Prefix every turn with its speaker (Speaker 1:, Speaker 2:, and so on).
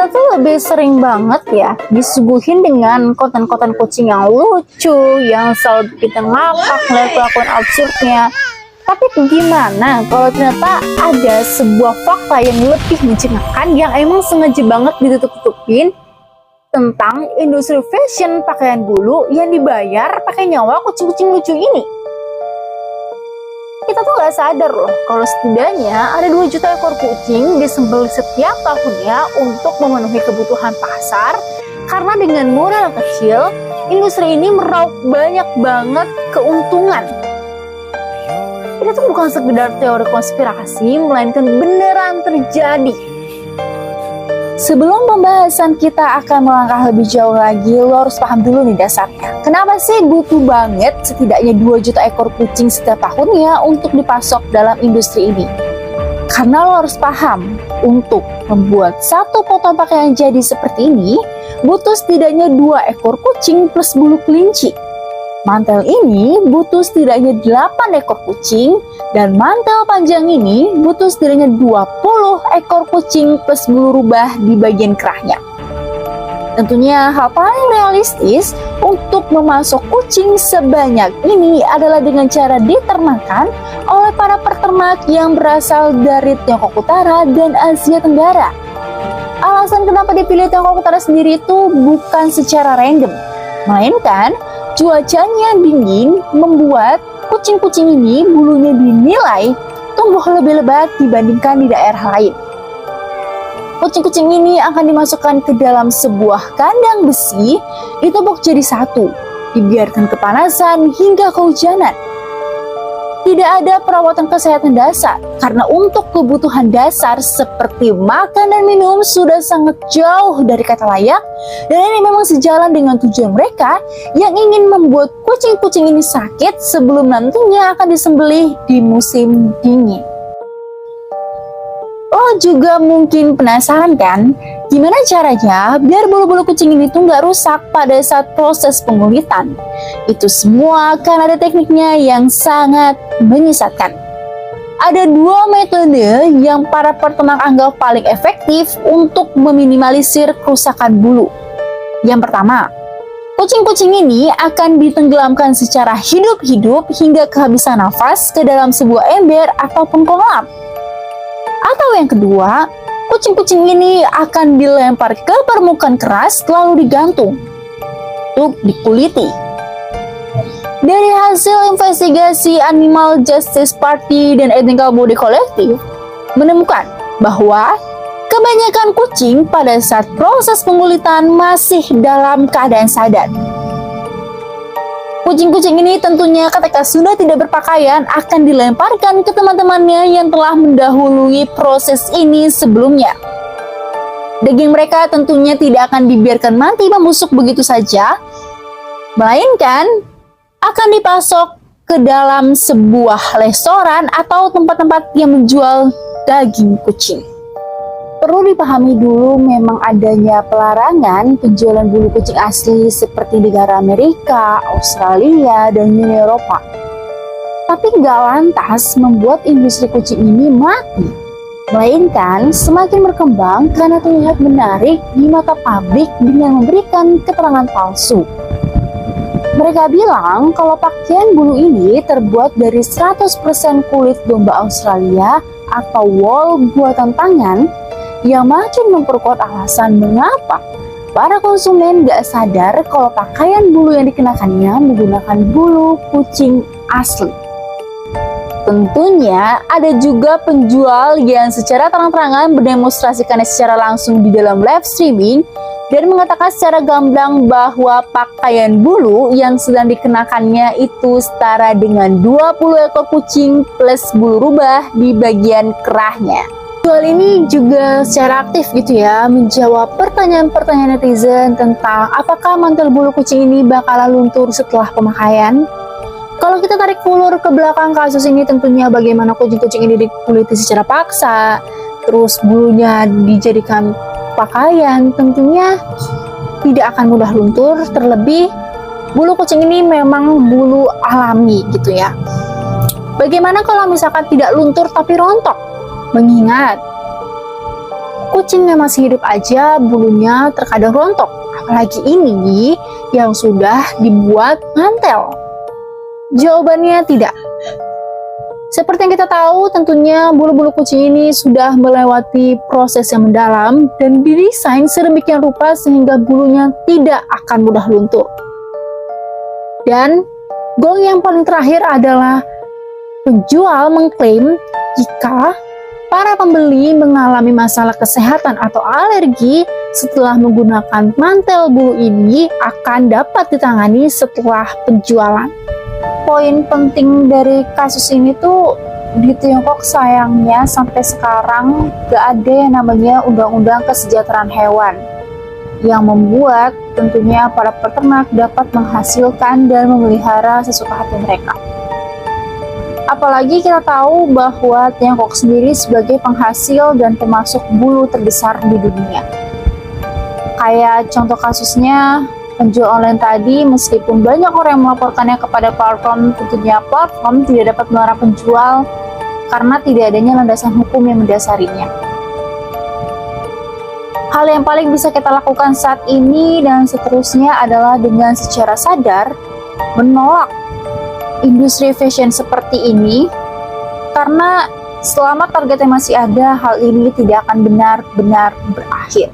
Speaker 1: kita tuh lebih sering banget ya disuguhin dengan konten-konten kucing yang lucu, yang selalu bikin ngakak ngeliat kelakuan absurdnya. Tapi gimana kalau ternyata ada sebuah fakta yang lebih mencengangkan yang emang sengaja banget ditutup-tutupin tentang industri fashion pakaian bulu yang dibayar pakai nyawa kucing-kucing lucu ini. Kita tuh nggak sadar loh kalau setidaknya ada 2 juta ekor kucing disembelih setiap tahunnya untuk memenuhi kebutuhan pasar, karena dengan modal kecil industri ini meraup banyak banget keuntungan. Ini tuh bukan sekedar teori konspirasi, melainkan beneran terjadi. Sebelum pembahasan kita akan melangkah lebih jauh lagi, lo harus paham dulu nih dasarnya. Kenapa sih butuh banget setidaknya 2 juta ekor kucing setiap tahunnya untuk dipasok dalam industri ini? Karena lo harus paham, untuk membuat satu potong pakaian jadi seperti ini, butuh setidaknya 2 ekor kucing plus bulu kelinci. Mantel ini butuh setidaknya 8 ekor kucing, dan mantel panjang ini butuh setidaknya 20 ekor kucing plus bulu rubah di bagian kerahnya. Tentunya hal paling realistis untuk memasok kucing sebanyak ini adalah dengan cara diternakan oleh para peternak yang berasal dari Tiongkok Utara dan Asia Tenggara. Alasan kenapa dipilih Tiongkok Utara sendiri itu bukan secara random, melainkan cuacanya dingin membuat kucing-kucing ini bulunya dinilai tumbuh lebih lebat dibandingkan di daerah lain. Kucing-kucing ini akan dimasukkan ke dalam sebuah kandang besi, ditumpuk jadi satu, dibiarkan kepanasan hingga kehujanan. Tidak ada perawatan kesehatan dasar, karena untuk kebutuhan dasar seperti makan dan minum sudah sangat jauh dari kata layak, dan ini memang sejalan dengan tujuan mereka yang ingin membuat kucing-kucing ini sakit sebelum nantinya akan disembelih di musim dingin. Lo juga mungkin penasaran kan, gimana caranya biar bulu-bulu kucing ini tuh nggak rusak pada saat proses pengulitan? Itu semua kan ada tekniknya yang sangat menyesatkan. Ada 2 metode yang para peternak anggap paling efektif untuk meminimalisir kerusakan bulu. Yang pertama, kucing-kucing ini akan ditenggelamkan secara hidup-hidup hingga kehabisan nafas ke dalam sebuah ember ataupun kolam. Atau yang kedua, kucing-kucing ini akan dilempar ke permukaan keras lalu digantung untuk dikuliti. Dari hasil investigasi Animal Justice Party dan Ethical Body Collective menemukan bahwa kebanyakan kucing pada saat proses pengulitan masih dalam keadaan sadar. Kucing-kucing ini tentunya ketika sudah tidak berpakaian akan dilemparkan ke teman-temannya yang telah mendahului proses ini sebelumnya. Daging mereka tentunya tidak akan dibiarkan mati membusuk begitu saja, melainkan akan dipasok ke dalam sebuah restoran atau tempat-tempat yang menjual daging kucing. Perlu dipahami dulu memang adanya pelarangan penjualan bulu kucing asli seperti negara Amerika, Australia, dan Uni Eropa. Tapi nggak lantas membuat industri kucing ini mati, melainkan semakin berkembang karena terlihat menarik di mata publik dengan memberikan keterangan palsu. Mereka bilang kalau pakaian bulu ini terbuat dari 100% kulit domba Australia atau wool buatan tangan, yang makin memperkuat alasan mengapa para konsumen gak sadar kalau pakaian bulu yang dikenakannya menggunakan bulu kucing asli. Tentunya ada juga penjual yang secara terang-terangan mendemonstrasikannya secara langsung di dalam live streaming dan mengatakan secara gamblang bahwa pakaian bulu yang sedang dikenakannya itu setara dengan 20 ekor kucing plus bulu rubah di bagian kerahnya. Penjual ini juga secara aktif gitu ya menjawab pertanyaan-pertanyaan netizen tentang apakah mantel bulu kucing ini bakalan luntur setelah pemakaian. Kalau kita tarik ulur ke belakang kasus ini, tentunya bagaimana kucing-kucing ini dikuliti secara paksa, terus bulunya dijadikan pakaian, tentunya tidak akan mudah luntur. Terlebih bulu kucing ini memang bulu alami gitu ya. Bagaimana kalau misalkan tidak luntur tapi rontok? Mengingat Kucing yang masih hidup aja bulunya terkadang rontok, apalagi ini yang sudah dibuat mantel. Jawabannya tidak. Seperti yang kita tahu, tentunya bulu-bulu kucing ini sudah melewati proses yang mendalam dan didesain sedemikian rupa sehingga bulunya tidak akan mudah luntur. Dan gong yang paling terakhir adalah penjual mengklaim jika para pembeli mengalami masalah kesehatan atau alergi setelah menggunakan mantel bulu ini akan dapat ditangani setelah penjualan. Poin penting dari kasus ini tuh di Tiongkok sayangnya sampai sekarang gak ada yang namanya undang-undang kesejahteraan hewan yang membuat tentunya para peternak dapat menghasilkan dan memelihara sesuka hati mereka. Apalagi kita tahu bahwa Tiongkok sendiri sebagai penghasil dan pemasok bulu terbesar di dunia. Kayak contoh kasusnya penjual online tadi, meskipun banyak orang yang melaporkannya kepada platform, tentunya platform tidak dapat melarang penjual karena tidak adanya landasan hukum yang mendasarinya. Hal yang paling bisa kita lakukan saat ini dan seterusnya adalah dengan secara sadar menolak industri fashion seperti ini, karena selama targetnya masih ada, hal ini tidak akan benar-benar berakhir.